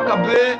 Maccabée.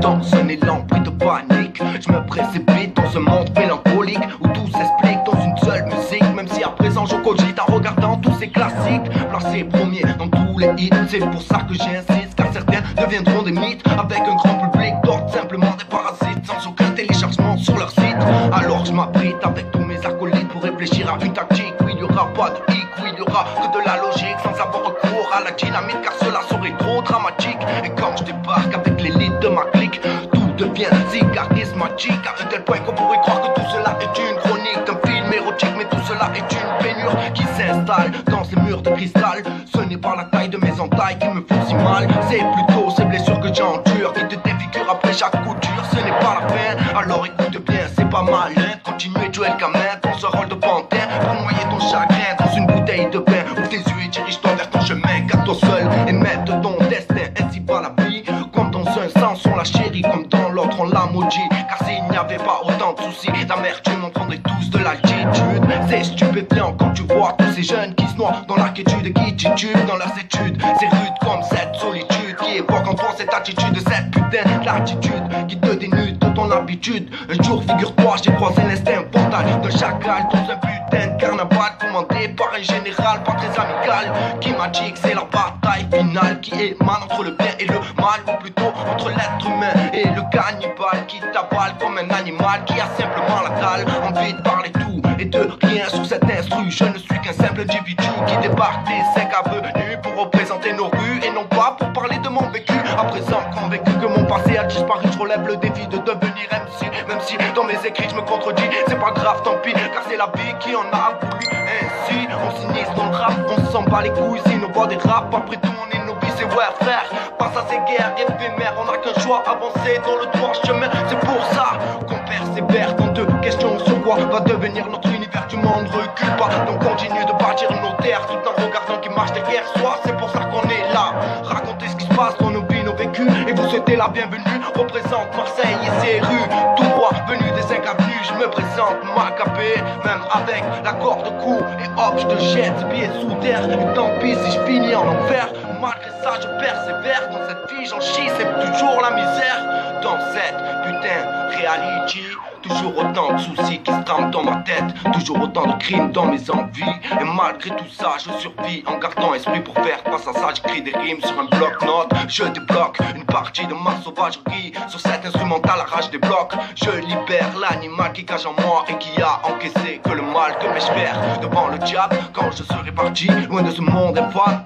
Dans un élan pris de panique, je me précipite dans ce monde mélancolique où tout s'explique dans une seule musique. Même si à présent je cogite en regardant tous ces classiques placés premiers dans tous les hits. C'est pour ça que j'insiste, car certains deviendront des mythes avec un grand public, d'autres simplement des parasites sans aucun téléchargement sur leur site. Alors je m'abrite avec tous mes acolytes pour réfléchir à une tactique où il n'y aura pas de hic, où il n'y aura que de la logique sans avoir recours à la dynamite, car cela serait trop dramatique. Et quand je débarque avec l'élite de ma clique, tout devient si charismatique à un tel point qu'on pourrait croire que tout cela est une chronique d'un film érotique. Mais tout cela est une pénurie qui s'installe dans ces murs de cristal. Ce n'est pas la taille de mes entailles qui me font si mal, c'est plutôt ces blessures que j'endure qui te défigurent après chaque coup dur. Ce n'est pas la fin, alors écoute bien, c'est pas mal hein. Continuez de jouer le gamin dans ce rôle de pantin pour noyer ton chagrin dans une bouteille de vin. Ouvre tes yeux et dirige-toi vers ton chemin, garde-toi seul et mets de ton destin. Ainsi va la vie, comme dans un sens on la chérit, comme dans l'autre on la maudit. Car s'il n'y avait pas autant de soucis d'amertume, on prendrait tous de l'altitude. C'est stupéfiant quand tu vois tous ces jeunes qui se noient dans l'inquiétude et qui titubent dans leurs études. C'est rude comme cette solitude qui évoque en toi cette attitude, cette putain d'attitude qui te dénude de ton habitude. Un jour figure-toi j'ai croisé l'instinct portal de chacal dans un putain de carnaval commandé par un général pas très amical qui m'a dit que c'est la bataille finale qui émane entre le bien et le mal, ou plutôt entre l'être humain et le cannibale qui t'avale comme un animal qui a simplement la dalle, envie de parler tout et de rien sur cet instru. Je ne suis qu'un simple individu qui débarque des 5 avenues pour représenter nos rues et non pas pour parler de mon vécu. À présent convaincu que mon passé a disparu, je relève le défi de devenir MC. Même si dans mes écrits je me contredis, c'est pas grave tant pis, car c'est la vie qui en a voulu ainsi. On s'initie dans le rap, on s'en bat les couilles si nos voix des rap. Après tout on est novices et ouais frère, face à ces guerres éphémères on n'a qu'un choix, avancer dans le droit chemin. C'est pour ça qu'on persévère dans deux questions: sur quoi va devenir notre univers. Du monde recule pas, donc continue de bâtir nos terres tout en regardant qui marche derrière soi. C'est pour ça qu'on est là, raconter ce qui se passe dans nos vies, nos vécus, et vous souhaitez la bienvenue. Représente Marseille et ses rues, tout droit venu des 5 avenues. Je me présente Maccabée, même avec la corde au cou, et hop je te jette pieds sous terre. Et tant pis si je finis en enfer, malgré ça je persévère. Dans cette vie j'en chie, c'est toujours la misère. Dans cette putain reality, toujours autant de soucis qui se trament dans ma tête, toujours autant de crimes dans mes envies. Et malgré tout ça je survis en gardant esprit pour faire face à ça. J'écris des rimes sur un bloc-notes, je débloque une partie de ma sauvagerie. Sur cet instrumental la rage débloque, je libère l'animal qui cache en moi et qui a encaissé que le mal. Que vais-je faire devant le diable quand je serai parti loin de ce monde infâme?